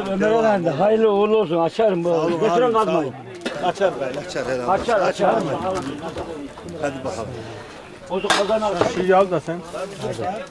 Ömer Efendi hayırlı uğurlu olsun. Açarım bu. Getirin kazmayı. Açar böyle. Açar herhalde. Açar. Hadi bakalım. O kazanı açar. Şu al da sen. Hadi.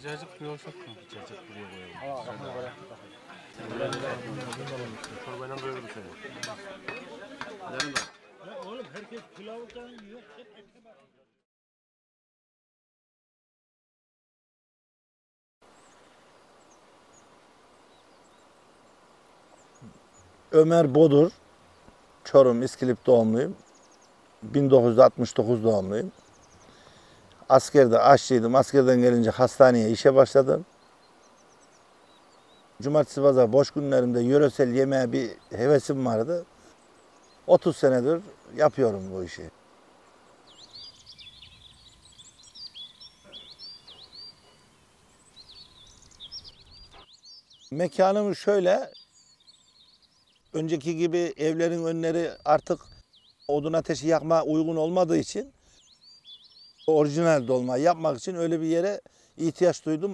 Cacık buraya olacak mı? Cacık buraya koyalım. Torbayla böyle bir şey. Oğlum herkes pilavdan yiyor. Ömer Bodur. Çorum İskilip doğumluyum. 1969 doğumluyum. Askerde aşçıydım. Askerden gelince hastaneye işe başladım. Cumartesi pazar boş günlerimde yöresel yemeğe bir hevesim vardı. 30 senedir yapıyorum bu işi. Mekanım şöyle, önceki gibi evlerin önleri artık odun ateşi yakma uygun olmadığı için orijinal dolma yapmak için öyle bir yere ihtiyaç duydum.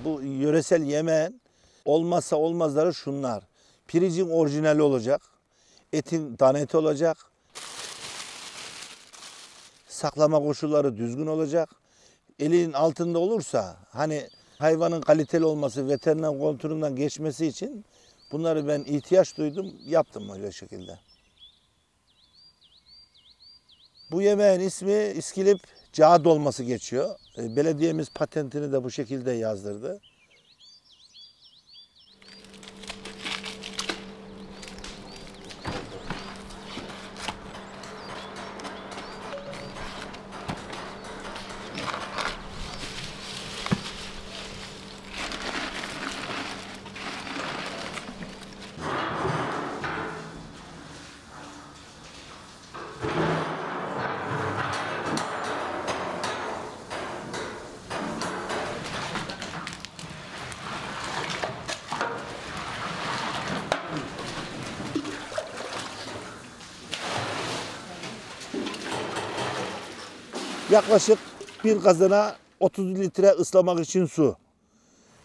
Bu yöresel yemeğin olmazsa olmazları şunlar. Pirincin orijinali olacak, etin dana eti olacak, saklama koşulları düzgün olacak. Elin altında olursa hani hayvanın kaliteli olması, veteriner kontrolünden geçmesi için bunları ben ihtiyaç duydum, yaptım öyle şekilde. Bu yemeğin ismi İskilip Cağ dolması geçiyor. Belediyemiz patentini de bu şekilde yazdırdı. Yaklaşık bir kazana 30 litre ıslamak için su.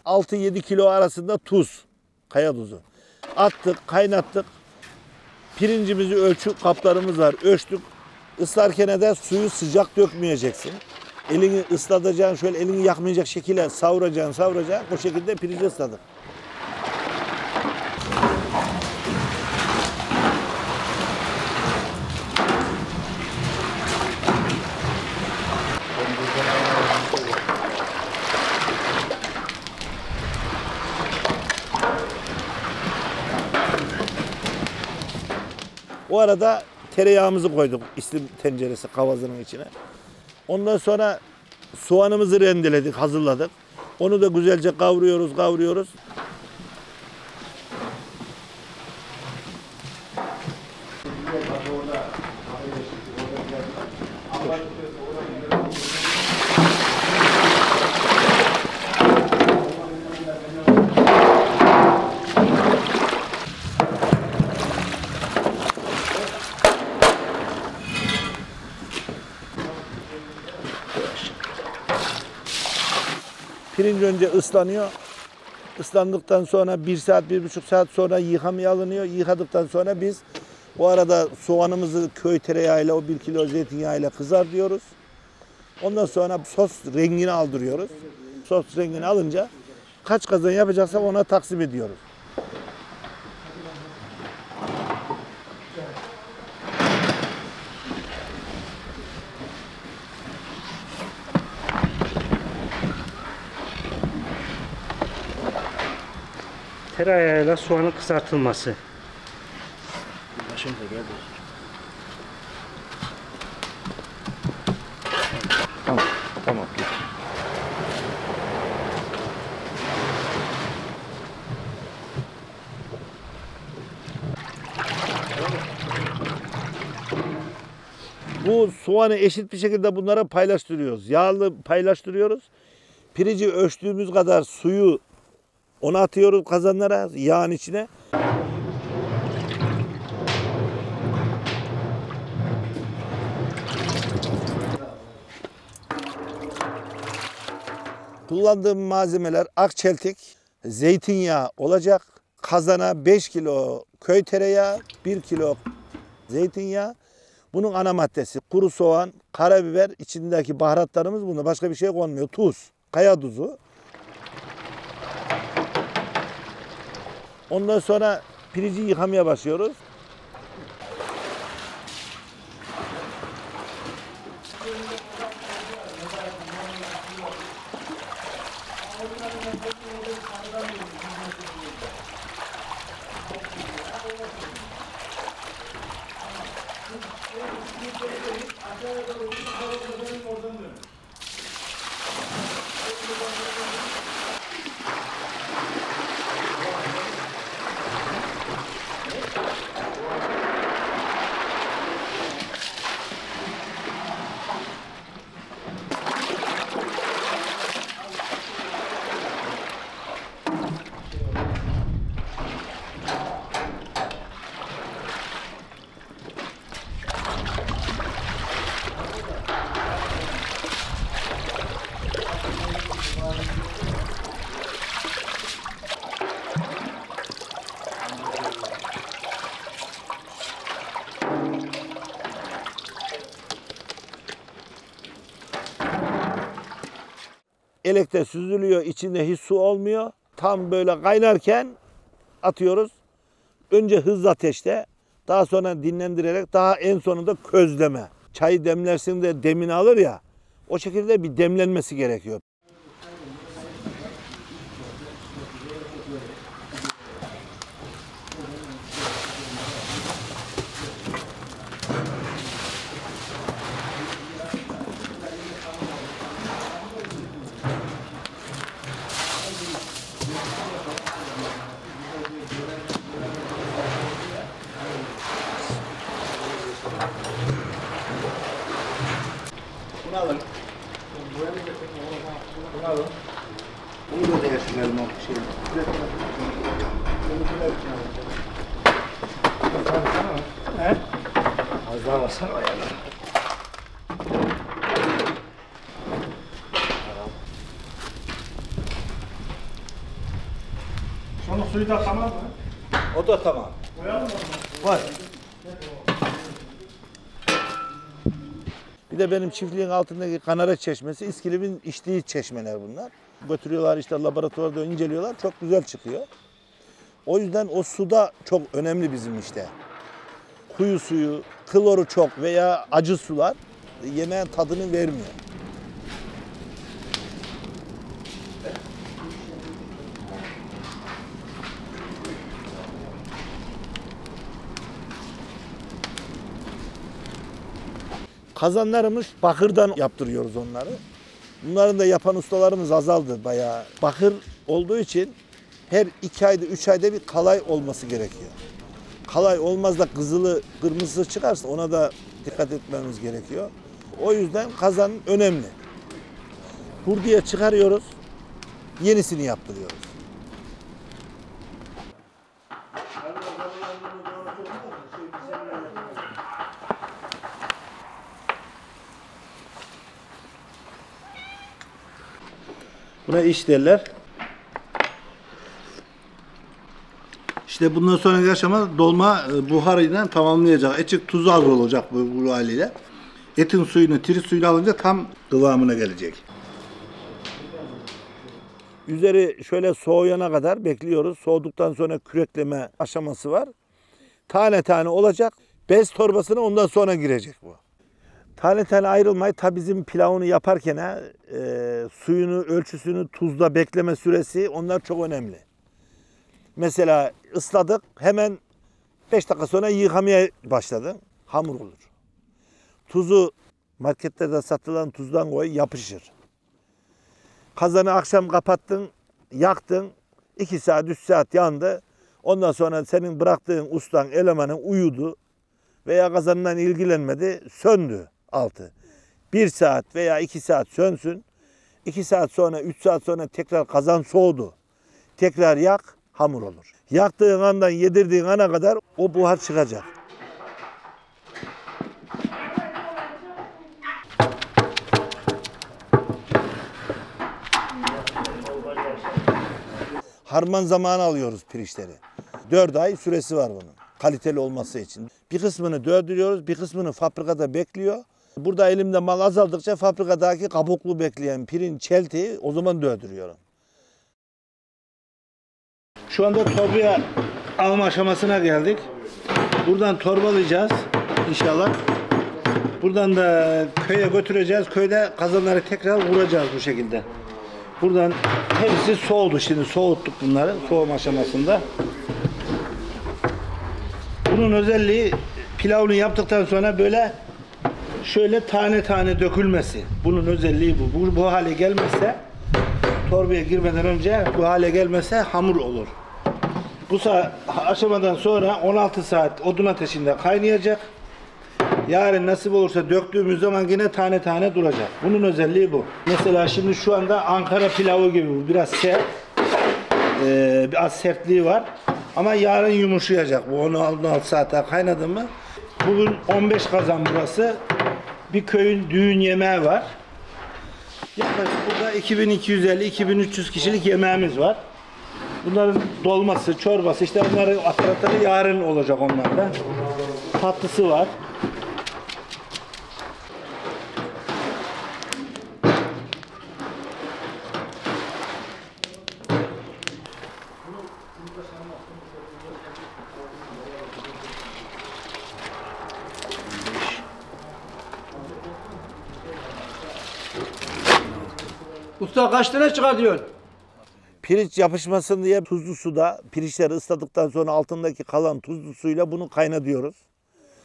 6-7 kilo arasında tuz, kaya tuzu. Attık, kaynattık. Pirincimizi ölçü kaplarımız var. Ölçtük. Islarken de suyu sıcak dökmeyeceksin. Elini ıslatacaksın, şöyle elini yakmayacak şekilde savuracaksın. O şekilde pirinci ısladık. O arada tereyağımızı koyduk islim tenceresi kavazının içine. Ondan sonra soğanımızı rendeledik, hazırladık. Onu da güzelce kavuruyoruz. Pirinç önce ıslanıyor. Islandıktan sonra 1 saat, 1,5 saat sonra yıkamaya alınıyor. Yıkadıktan sonra biz o arada soğanımızı köy tereyağıyla, o 1 kilo zeytinyağıyla kızartıyoruz. Ondan sonra sos rengini aldırıyoruz. Sos rengini alınca kaç kazan yapacaksak ona taksim ediyoruz. Tereyağıyla soğanın kızartılması. Başım da geldi. Tamam. Bu soğanı eşit bir şekilde bunlara paylaştırıyoruz. Yağlı paylaştırıyoruz. Pirinci ölçtüğümüz kadar suyu ona atıyoruz kazanlara, yağın içine. Kullandığım malzemeler akçeltik, zeytinyağı olacak. Kazana 5 kilo köy tereyağı, 1 kilo zeytinyağı. Bunun ana maddesi kuru soğan, karabiber, içindeki baharatlarımız bunda. Başka bir şey konmuyor. Tuz, kaya tuzu. Ondan sonra pirinci yıkamaya başlıyoruz. Elekte süzülüyor, içinde hiç su olmuyor. Tam böyle kaynarken atıyoruz. Önce hızlı ateşte, daha sonra dinlendirerek, daha en sonunda közleme. Çayı demlersin de demini alır ya, o şekilde bir demlenmesi gerekiyor. Bunu alın. Bunu alın. Bunu da değiştirelim o şeyi. He? Az daha bassana ayağına. Sonra suyu da tamam mı? O da tamam. Koyalım mı? Var. Bir de benim çiftliğin altındaki Kanara Çeşmesi, İskilip'in içtiği çeşmeler bunlar. Götürüyorlar işte laboratuvarda inceliyorlar, çok güzel çıkıyor. O yüzden o suda çok önemli bizim işte. Kuyu suyu, kloru çok veya acı sular yemeğin tadını vermiyor. Kazanlarımız bakırdan yaptırıyoruz onları. Bunların da yapan ustalarımız azaldı bayağı. Bakır olduğu için her 2 ayda 3 ayda bir kalay olması gerekiyor. Kalay olmaz da kızılı kırmızısı çıkarsa ona da dikkat etmemiz gerekiyor. O yüzden kazan önemli. Hurdiye çıkarıyoruz, yenisini yaptırıyoruz. Buna iş derler. İşte bundan sonraki aşama dolma buharıyla tamamlayacak. Etçik tuzu az olacak bu haliyle. Etin suyunu, tirit suyunu alınca tam kıvamına gelecek. Üzeri şöyle soğuyana kadar bekliyoruz. Soğuduktan sonra kürekleme aşaması var. Tane tane olacak. Bez torbasına ondan sonra girecek bu. Tane tane ayrılmayı tabi bizim pilavını yaparken suyunu, ölçüsünü, tuzda bekleme süresi onlar çok önemli. Mesela ısladık hemen 5 dakika sonra yıkamaya başladın. Hamur olur. Tuzu marketlerde satılan tuzdan koy yapışır. Kazanı akşam kapattın, yaktın. 2 saat, 3 saat yandı. Ondan sonra senin bıraktığın ustan, elemanın uyudu veya kazanından ilgilenmedi, söndü altı. 1 saat veya 2 saat sönsün. 2 saat sonra, 3 saat sonra tekrar kazan soğudu. Tekrar yak, hamur olur. Yaktığın andan yedirdiğin ana kadar o buhar çıkacak. Harman zamanı alıyoruz pirinçleri. 4 ay süresi var bunun. Kaliteli olması için. Bir kısmını dövdürüyoruz, bir kısmını fabrikada bekliyor. Burada elimde mal azaldıkça fabrikadaki kabuklu bekleyen pirinç çeltiği o zaman dövdürüyorum. Şu anda torbaya alma aşamasına geldik. Buradan torbalayacağız inşallah. Buradan da köye götüreceğiz. Köyde kazanları tekrar vuracağız bu şekilde. Buradan hepsi soğudu. Şimdi soğuttuk bunları soğuma aşamasında. Bunun özelliği pilavını yaptıktan sonra böyle şöyle tane tane dökülmesi. Bunun özelliği bu. Bu hale gelmezse torbaya girmeden önce bu hale gelmezse hamur olur. Bu aşamadan sonra 16 saat odun ateşinde kaynayacak. Yarın nasip olursa döktüğümüz zaman yine tane tane duracak. Bunun özelliği bu. Mesela şimdi şu anda Ankara pilavı gibi bu. Biraz sert. Az sertliği var. Ama yarın yumuşayacak. Bu 16 saate kaynadı mı? Bugün 15 kazan burası. Bir köyün düğün yemeği var. Yaklaşık burada 2250-2300 kişilik yemeğimiz var. Bunların dolması, çorbası işte onları atarı yarın olacak onlarda. Tatlısı var. Usta kaç tane çıkartıyorsun? Pirinç yapışmasın diye tuzlu suda pirinçleri ısladıktan sonra altındaki kalan tuzlu suyla bunu kaynatıyoruz.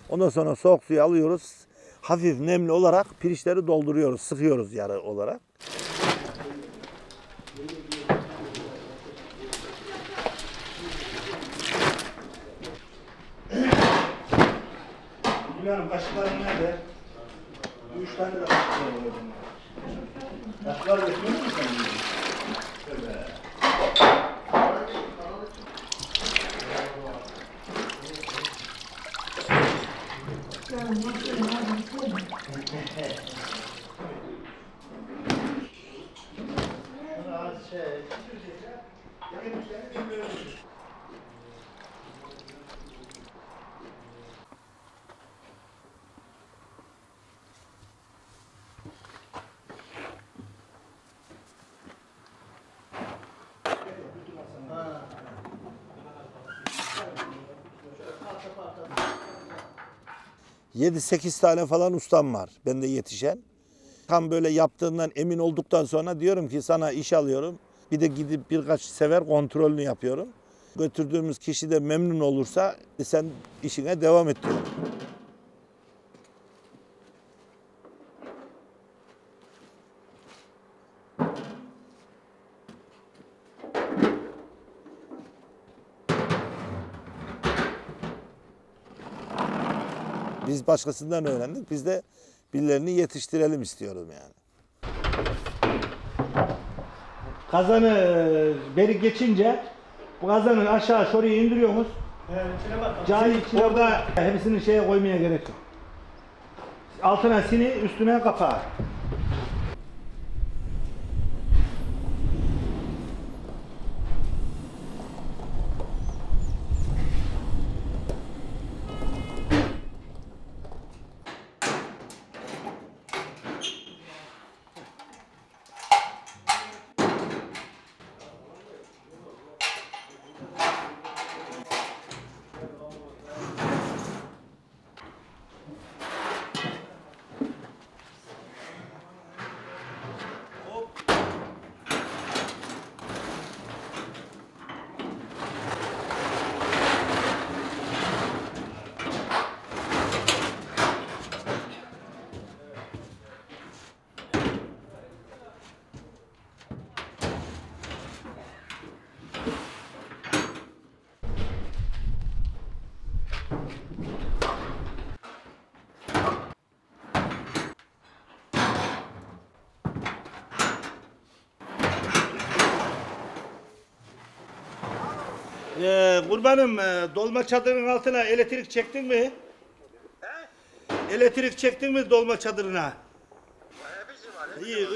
Ondan sonra soğuk suyu alıyoruz. Hafif nemli olarak pirinçleri dolduruyoruz, sıkıyoruz yarı olarak. Bilmiyorum kaşıklarım nerede? 3 tane de kaşıklar var. Kaşıklar getiriyor musun sen? Şöyle. Yedi 8 tane falan ustam var bende yetişen. Tam böyle yaptığından emin olduktan sonra diyorum ki sana iş alıyorum. Bir de gidip birkaç sefer kontrolünü yapıyorum. Götürdüğümüz kişi de memnun olursa sen işine devam et diyorum. Biz başkasından öğrendik. Biz de birilerini yetiştirelim istiyorum yani. Kazanı beri geçince bu kazanı aşağı şuraya indiriyorsunuz. Cahil orada hepsini şeye koymaya gerek yok. Altına sini, üstüne kapağı. Kurbanım, dolma çadırının altına elektrik çektin mi? He? Elektrik çektin mi dolma çadırına? İyi,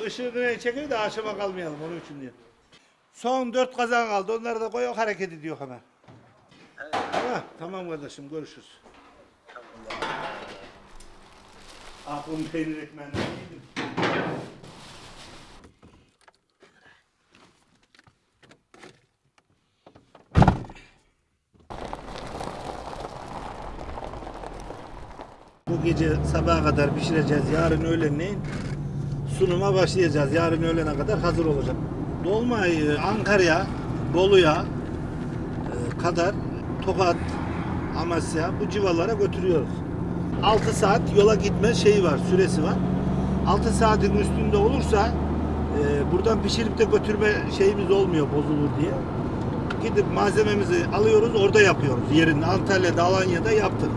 ışığını çekiyor da aşama kalmayalım onun için diyor. Son 4 kazan kaldı, onları da koy, hareket ediyor hemen. Tamam kardeşim, görüşürüz. Aklım peynir ekmeğinden yedim. Bu gece sabaha kadar pişireceğiz. Yarın öğlenleyin sunuma başlayacağız. Yarın öğlene kadar hazır olacak. Dolmayı Ankara'ya, Bolu'ya kadar Tokat, Amasya bu civarlara götürüyoruz. 6 saat yola gitme şeyi var, süresi var. 6 saatin üstünde olursa buradan pişirip de götürme şeyimiz olmuyor, bozulur diye. Gidip malzememizi alıyoruz, orada yapıyoruz. Yerinde Antalya'da, Alanya'da yaptık.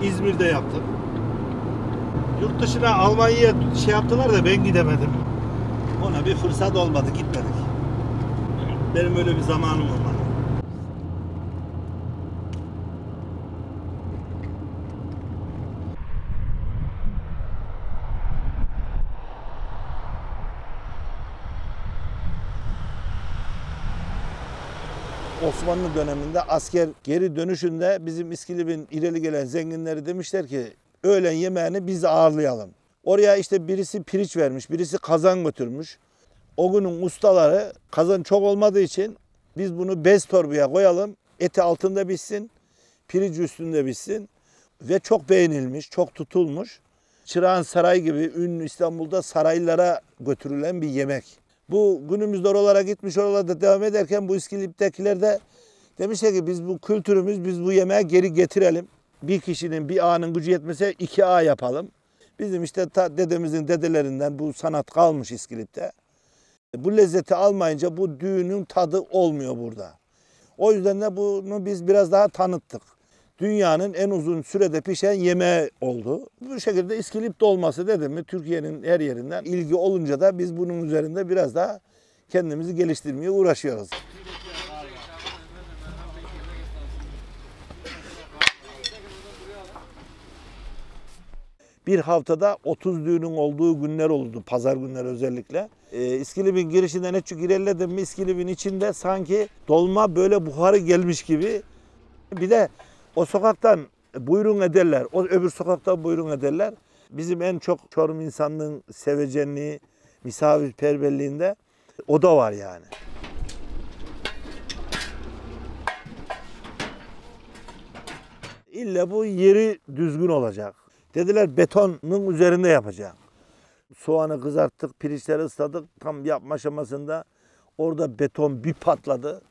İzmir'de yaptık. Yurt dışına Almanya'ya şey yaptılar da ben gidemedim. Ona bir fırsat olmadı, gitmedik. Benim öyle bir zamanım olmadı. Osmanlı döneminde asker geri dönüşünde bizim İskilip'in ileri gelen zenginleri demişler ki öğlen yemeğini biz ağırlayalım. Oraya işte birisi pirinç vermiş, birisi kazan götürmüş. O günün ustaları kazan çok olmadığı için biz bunu bez torbaya koyalım. Eti altında pişsin, pirinç üstünde pişsin. Ve çok beğenilmiş, çok tutulmuş. Çırağan Saray gibi ünlü İstanbul'da saraylara götürülen bir yemek. Bu günümüzde oralara gitmiş, oralarda devam ederken bu İskilip'tekiler de demişler ki biz bu kültürümüz, biz bu yemeği geri getirelim. Bir kişinin, bir ağanın gücü yetmese 2 ağa yapalım. Bizim işte dedemizin dedelerinden bu sanat kalmış İskilip'te. Bu lezzeti almayınca bu düğünün tadı olmuyor burada. O yüzden de bunu biz biraz daha tanıttık. Dünyanın en uzun sürede pişen yemeği oldu. Bu şekilde İskilip dolması dedim mi Türkiye'nin her yerinden ilgi olunca da biz bunun üzerinde biraz daha kendimizi geliştirmeye uğraşıyoruz. Bir haftada 30 düğünün olduğu günler oldu, pazar günleri özellikle. İskilip'in girişinden hiç ilerledim mi İskilip'in içinde sanki dolma böyle buharı gelmiş gibi. Bir de o sokaktan buyurun ederler, o öbür sokaktan buyurun ederler. Bizim en çok Çorum insanlığın sevecenliği, misafirperverliğinde o da var yani. İlla bu yeri düzgün olacak. Dediler betonun üzerinde yapacağım. Soğanı kızarttık, pirinçleri ısladık. Tam yapma aşamasında orada beton bir patladı.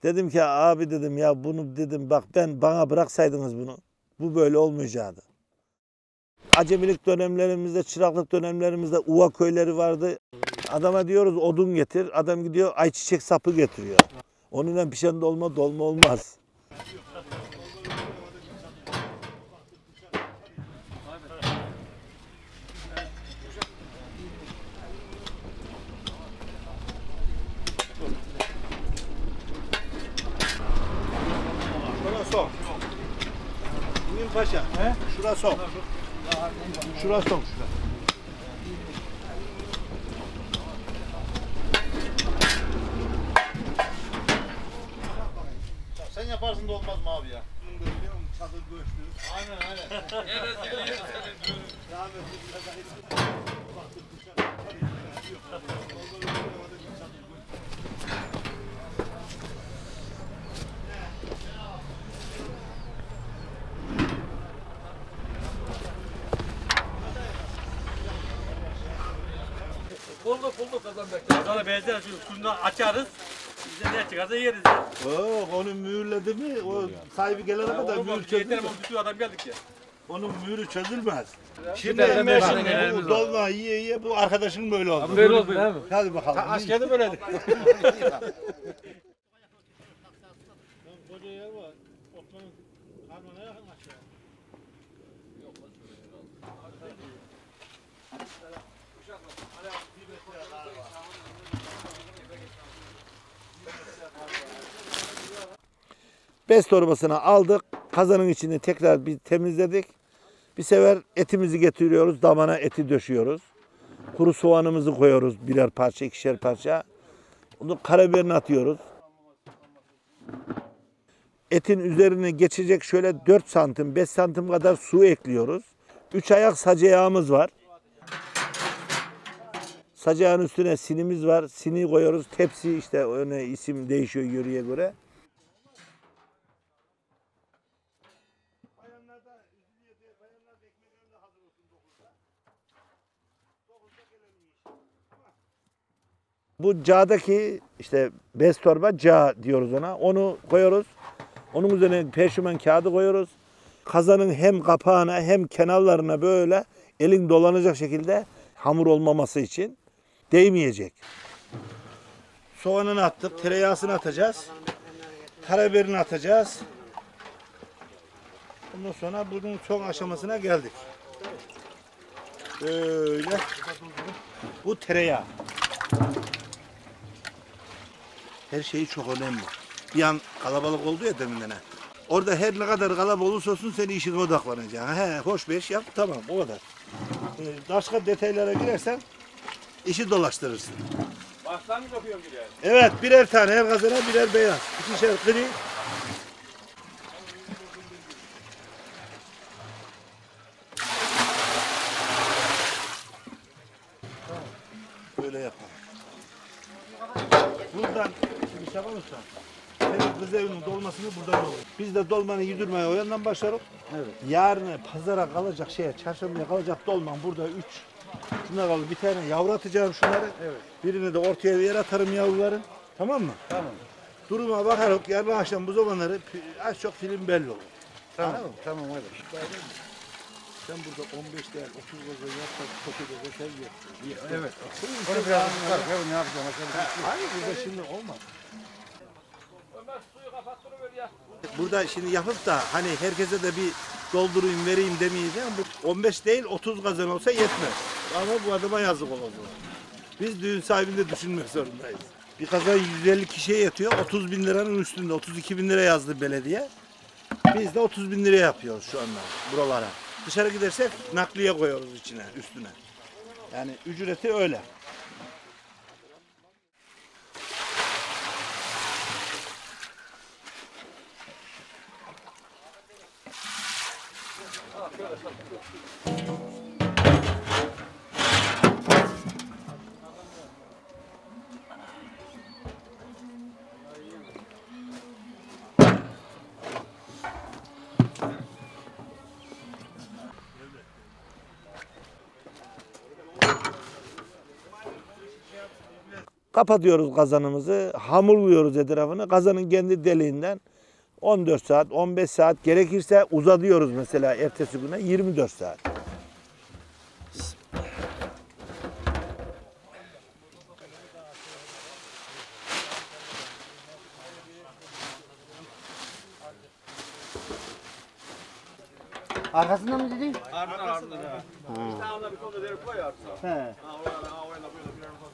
Dedim ki abi dedim ya bunu dedim bak bana bıraksaydınız bunu. Bu böyle olmayacaktı. Acemilik dönemlerimizde, çıraklık dönemlerimizde uva köyleri vardı. Adama diyoruz odun getir. Adam gidiyor ayçiçek sapı getiriyor. Onunla pişen dolma olmaz. sok. Emin Paşa. He? Şura sok. Şura sok. Şura. Sen yaparsın da olmaz mı abi ya? Çadır göçtü. Aynen. Bulduk kazan bekliyoruz. Sonra benzer şunu açarız. Bize ne çıkarsa yeriz ya. Onu mühürledi mi? O sahibi gelene kadar mühür çözülmez. Yeter bir sürü adam geldik ya. Onun mühürü çözülmez. Şimdi de Emre beş şimdi tane bu dolma yiye bu arkadaşın böyle oldu. Böyle oldu değil mi? Hadi bakalım. Askerde böyleydi. Bez torbasını aldık. Kazanın içini tekrar bir temizledik. Bir sefer etimizi getiriyoruz. Damana eti döşüyoruz. Kuru soğanımızı koyuyoruz. Birer parça, ikişer parça. Onu karabiberini atıyoruz. Etin üzerine geçecek şöyle 4 santim, 5 santim kadar su ekliyoruz. 3 ayak sac yağımız var. Sac yağının üstüne sinimiz var. Sini koyuyoruz. Tepsi işte öyle isim değişiyor yöreye göre. Bu cağdaki işte bez torba cağ diyoruz ona. Onu koyuyoruz. Onun üzerine perşümen kağıdı koyuyoruz. Kazanın hem kapağına hem kenarlarına böyle elin dolanacak şekilde hamur olmaması için değmeyecek. Soğanını attık, tereyağısını atacağız. Karabiberini atacağız. Ondan sonra bunun son aşamasına geldik. Böyle. Bu tereyağı. Her şeyi çok önemli. Bir an kalabalık oldu ya deminden. Orada her ne kadar kalabalık olursa olsun sen işine odaklanacaksın. He, hoş bir iş yap, tamam o kadar. Başka detaylara girersen işi dolaştırırsın. Baştan mı yapıyorum bile? Evet, birer tane her kazana birer beyaz. İkişer gri. Böyle yapalım. Buradan şimdi şaka mısın? Senin kız evinin dolmasını buradan olur. Biz de dolmanı yedirmeye o yandan başlarız. Evet. Yarın pazara kalacak çarşambaya kalacak dolman burada 3. Şunlar kalır. Bir tane yavru atacağım şunları. Evet. Birini de ortaya bir yere atarım yavruların. Tamam mı? Tamam. Duruma bakarız. Yarın akşam bu zamanları az çok film belli olur. Tamam. Tamam hadi. Sen burada 15 değil 30 gazı yapsak çok özel evet. Onu biraz tutar. Ne yapacağım? Hayır burada şimdi olmaz. Burada şimdi yapıp da hani herkese de bir doldurayım vereyim demeyeceğim. Bu 15 değil 30 kazan olsa yetmez. Ama bu adama yazık olur. Biz düğün sahibini de düşünmek zorundayız. Bir kazan 150 kişiye yetiyor. 30 bin liranın üstünde. 32 bin lira yazdı belediye. Biz de 30 bin liraya yapıyoruz şu anda buralara. Dışarı gidersek nakliye koyuyoruz içine, üstüne. Yani ücreti öyle. Kapatıyoruz kazanımızı, hamurluyoruz etrafını. Kazanın kendi deliğinden 14 saat, 15 saat gerekirse uzatıyoruz mesela ertesi güne 24 saat. Arkasından mı dedin? Ardından. İşte ağına bir konuda derip koy artık. He. Oraya böyle bir yer koy.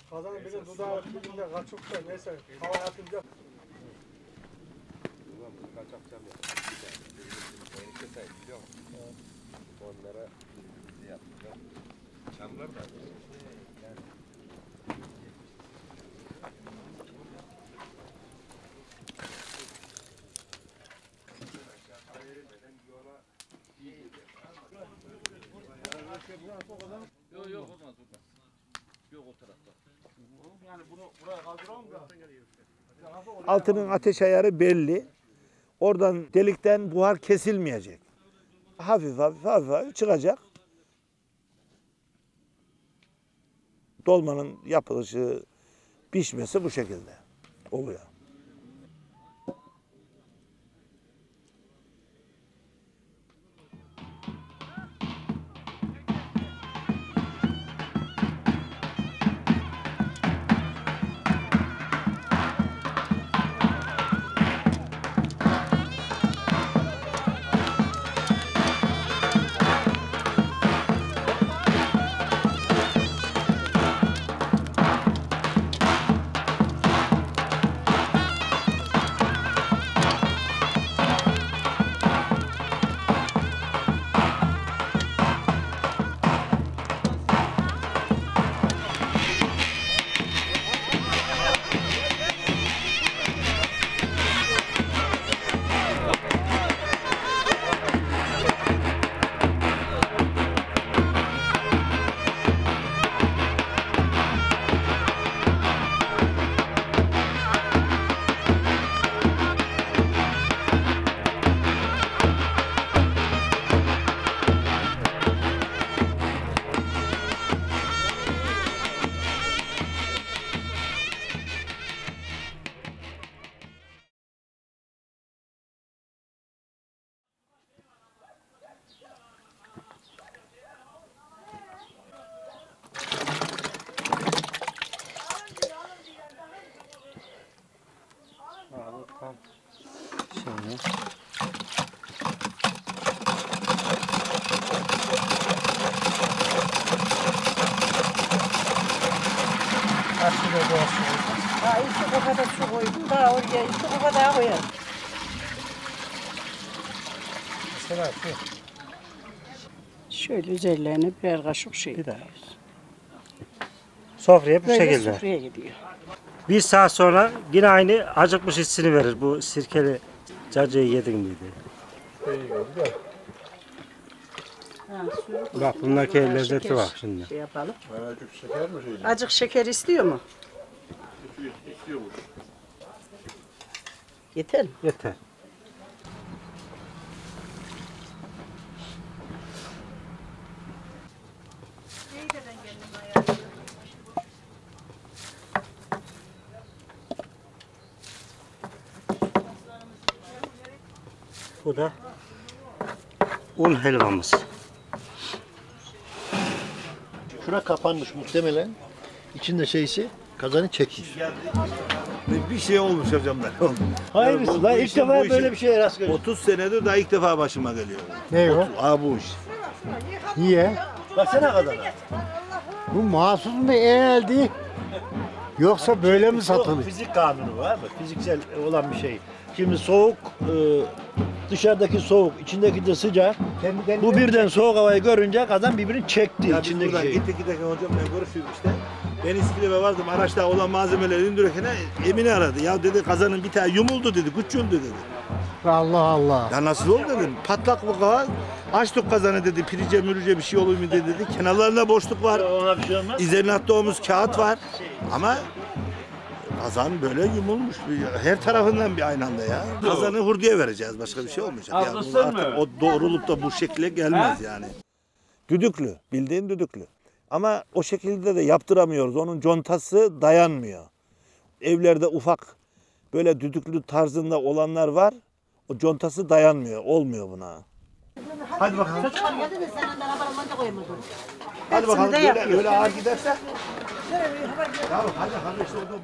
Kazanın birinin dudağı dibinde kaçıp da neyse havaya atınca. Onlara yaptılar. Çamlar da. Yok yok olmaz. Yok o tarafta. Yani bunu buraya kaldıralım da. Altının ateş ayarı belli. Oradan delikten buhar kesilmeyecek. Hafif hafif çıkacak. Dolmanın yapılışı, pişmesi bu şekilde oluyor. Ha, iki kafa da su koydum. Daha oraya iki kafa daha koyarım. Mesela şu. Şöyle üzerlerine birer kaşık şey koyuyoruz. Sofraya bu Böyle şekilde. sofraya gidiyor. Bir saat sonra yine aynı acıkmış hissini verir. Bu sirkeli cacığı yedin miydi? Ha, suyu Bak bundaki koyalım. lezzeti Şeker var şimdi. Şey yapalım. Azıcık şeker mi şey? Acık şeker istiyor mu? İstiyor mu? Yeter mi? Yeter. Bu da un helvamız. Şura kapanmış muhtemelen. İçinde şeysi kazanı çekmiş. Bir şey olmuş hocam da. Hayırlısı lan ilk defa böyle bir şeye rast geliyorum. 30 senedir daha ilk defa başıma geliyor. Ne o? Aa bu iş. Niye? Baksana kazana. Bu mahsus mu eğeldi? Yoksa böyle mi satılıyor? Fizik kanunu var mı? Fiziksel olan bir şey. Şimdi soğuk, dışarıdaki soğuk, içindeki de sıcak. Bu birden soğuk havayı görünce kazan birbirini çekti Ya biz içindeki buradan şeyi. gittik giderken hocam ben görüşüyorum işte. Ben İskilip'e vardım. Araçta olan malzemeleri indirirken Emine aradı. Ya dedi kazanın bir tane yumuldu dedi. Küçüldü dedi. Allah Allah. Ya nasıl oldu dedim. Patlak bu kadar. Açtık kazanı dedi. Pirice mürüce bir şey olur mu dedi. Kenarlarında boşluk var. Ona bir şey olmaz. İzlerine attığımız kağıt var. Ama kazan böyle yumulmuş. Her tarafından bir aynı anda ya. Kazanı hurduya vereceğiz. Başka bir şey olmayacak. Ya bu Haklısın artık mı? o doğrulup da bu şekle gelmez yani. Düdüklü. Bildiğin düdüklü. Ama o şekilde de yaptıramıyoruz. Onun contası dayanmıyor. Evlerde ufak böyle düdüklü tarzında olanlar var. O contası dayanmıyor. Olmuyor buna. Hadi bakalım. Hadi bakalım. Böyle ağır giderse.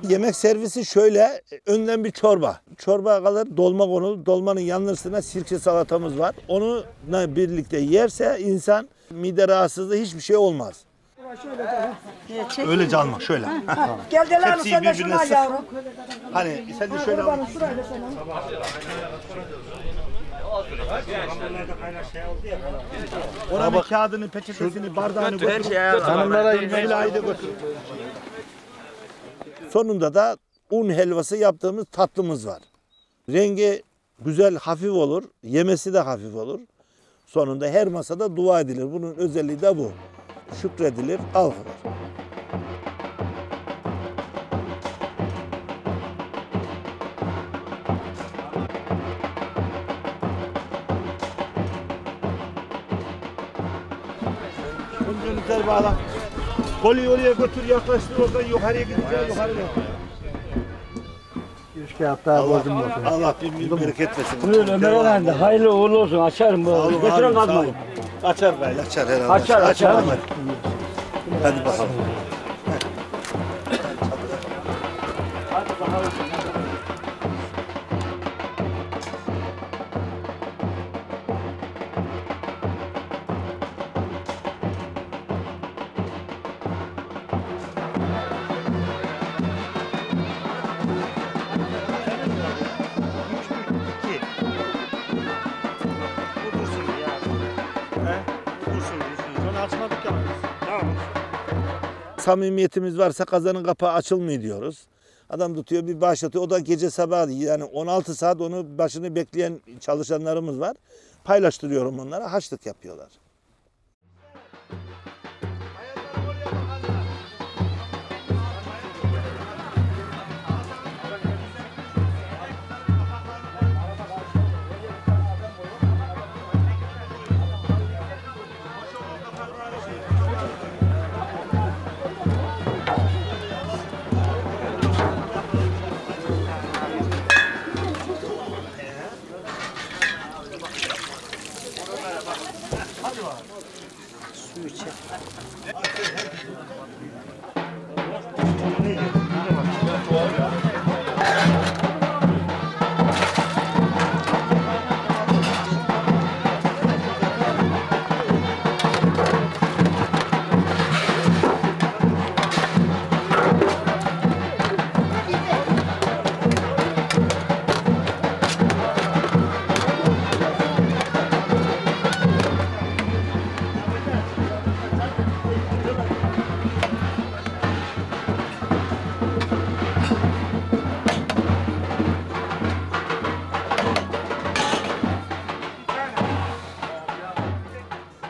Yemek servisi şöyle. Önden bir çorba. Çorba kalır, dolma konulur. Dolmanın yanlısına sirke salatamız var. Onunla birlikte yerse insan mide rahatsızlığı hiçbir şey olmaz. Öyle canlı şöyle. Gel de lan Hepsiyi sen de birbirine şunu al sık. yavrum. Hani sen de şöyle al. Oranın kağıdını, peçetesini, bardağını götür. Hanımlara Mevla'yı da götür. Sonunda da un helvası yaptığımız tatlımız var. Rengi güzel, hafif olur. Yemesi de hafif olur. Sonunda her masada dua edilir. Bunun özelliği de bu. Şükredilir, alınır. Bunları bağla. Kolyeyi oraya götür, yaklaştır oradan yukarıya gideceğiz, yukarıya. Allah bin bereket versin. Buyurun Ömer Efendi. Hayırlı uğurlu olsun. Açarım bu. Getirin kazmayı. Açar be, açar herhalde. Açar. Hadi bakalım. Samimiyetimiz varsa kazanın kapağı açılmıyor diyoruz. Adam tutuyor bir başlatıyor. O da gece sabah yani 16 saat onu başını bekleyen çalışanlarımız var. Paylaştırıyorum onlara. Haçlık yapıyorlar.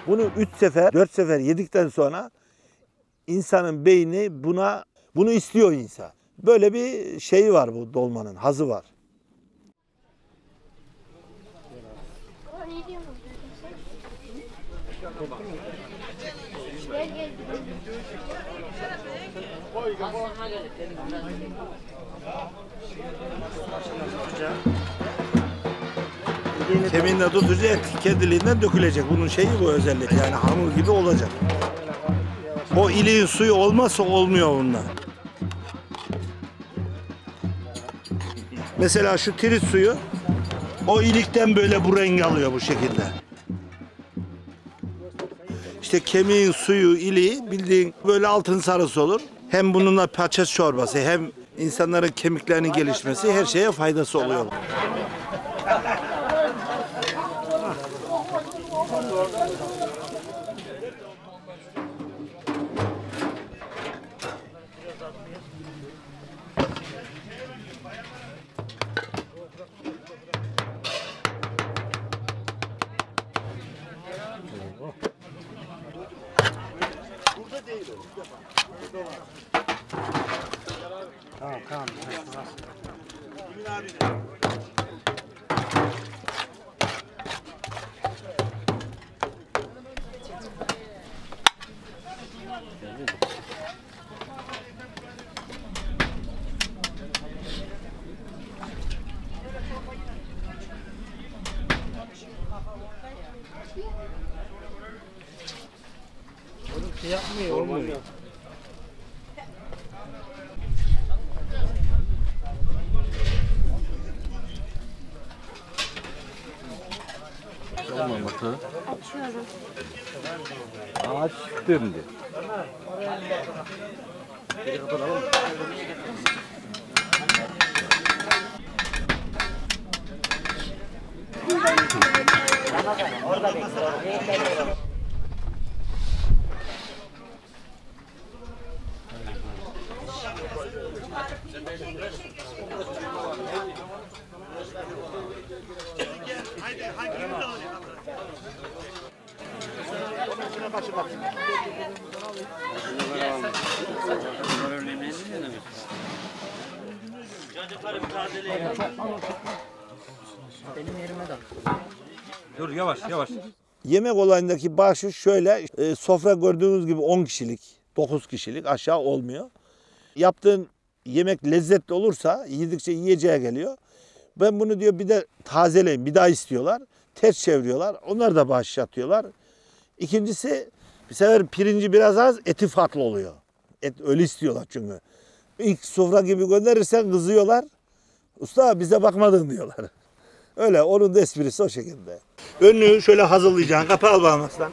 Bunu 3 sefer, 4 sefer yedikten sonra insanın beyni bunu istiyor insan. Böyle bir şeyi var bu dolmanın, hazı var. Kemiğinde tutucu et kendiliğinden dökülecek. Bunun şeyi bu özellik. Yani hamur gibi olacak. O iliğin suyu olmazsa olmuyor bunlar. Mesela şu tirit suyu o ilikten böyle bu rengi alıyor bu şekilde. İşte kemiğin suyu, iliği bildiğin böyle altın sarısı olur. Hem bununla patates çorbası hem insanların kemiklerinin gelişmesi her şeye faydası oluyor. Tamam. Yapmıyor, olmuyor. Açıyorum. Açtım de. Dur yavaş. Yemek olayındaki bahşiş şöyle, sofra gördüğünüz gibi 10 kişilik, 9 kişilik aşağı olmuyor. Yaptığın yemek lezzetli olursa yedikçe yiyeceğe geliyor. Ben bunu diyor bir de tazeleyin, bir daha istiyorlar. Ters çeviriyorlar, onlar da bahşiş atıyorlar. İkincisi, bir sefer pirinci biraz az, eti farklı oluyor. Et öyle istiyorlar çünkü. İlk sofra gibi gönderirsen kızıyorlar. Usta bize bakmadın diyorlar. Öyle, onun da esprisi o şekilde. Önlüğü şöyle hazırlayacaksın. Kapağı al bana aslan.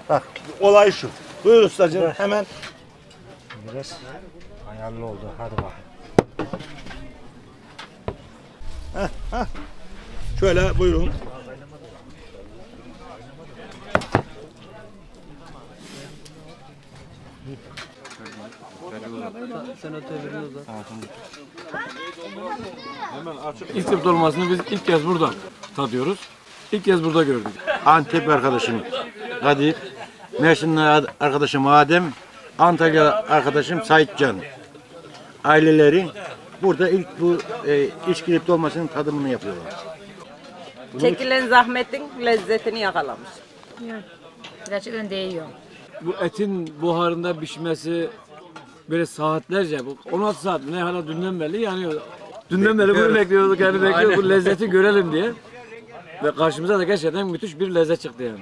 Bak, olay şu. Buyur ustacığım, hemen. Biraz ayarlı oldu. Hadi bakalım. Şöyle buyurun. İlk tip dolmasını biz ilk kez burada tadıyoruz. İlk kez burada gördük. Antep arkadaşım Kadir, Mersinli arkadaşım Adem, Antalya arkadaşım Saitcan. Aileleri burada ilk bu içkilip dolmasının tadımını yapıyorlar. Çekilen zahmetin lezzetini yakalamış. Gerçekten değiyor. Bu etin buharında pişmesi böyle saatlerce, bu 16 saat ne hala dünden beri yanıyor. Dünden beri bunu bekliyorduk, yani bekliyorduk bu lezzeti görelim diye. Ve karşımıza da gerçekten müthiş bir lezzet çıktı yani.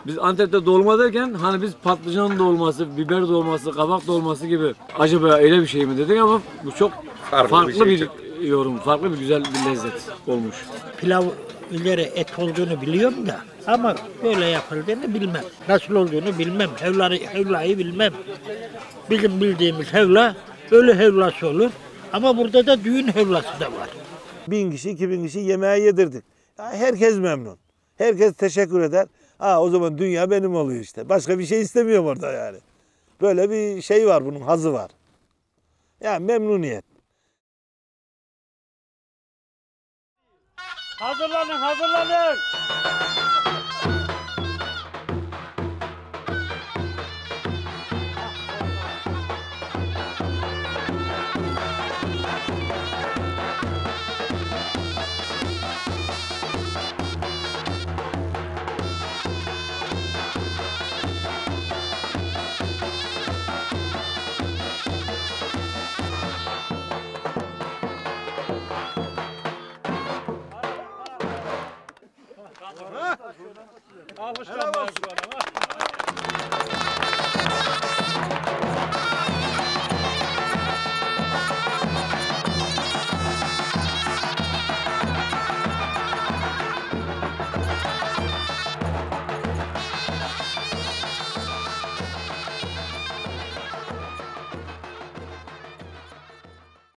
Biz Antep'te dolma derken hani biz patlıcan dolması, biber dolması, kabak dolması gibi acaba öyle bir şey mi dedik ama bu çok farklı bir yorum, farklı bir güzel bir lezzet olmuş. Pilav ileri et olduğunu biliyorum da ama böyle yapıldığını bilmem. Nasıl olduğunu bilmem. Hevlayı bilmem. Bizim bildiğimiz hevla ölü hevlası olur. Ama burada da düğün hevlası da var. 1000 kişi, 2000 kişi yemeğe yedirdik. Ya herkes memnun. Herkes teşekkür eder. O zaman dünya benim oluyor işte. Başka bir şey istemiyorum orada yani. Böyle bir şey var, bunun hazı var. Yani memnuniyet. Hazırlanın. Alkışlar.